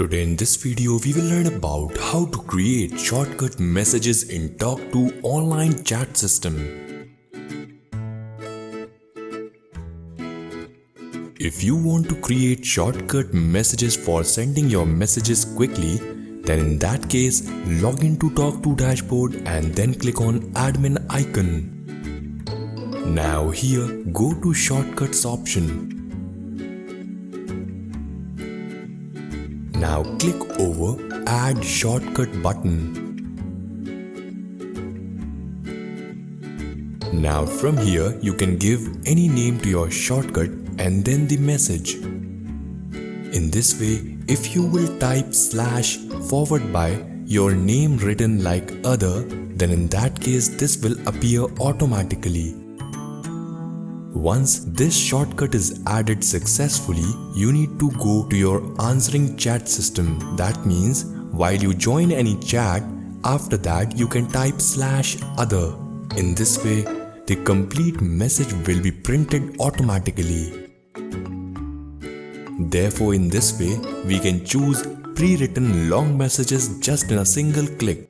Today in this video we will learn about how to create shortcut messages in Tawk.to Online Chat system. If you want to create shortcut messages for sending your messages quickly, then in that case log into Tawk.to dashboard and then click on admin icon. Now here go to shortcuts option. Now click over Add Shortcut button. Now from here you can give any name to your shortcut and then the message. In this way, if you will type // your name written like other, then in that case this will appear automatically. Once this shortcut is added successfully, you need to go to your answering chat system. That means while you join any chat, after that you can type /other. In this way, the complete message will be printed automatically. Therefore, in this way, we can choose pre-written long messages just in a single click.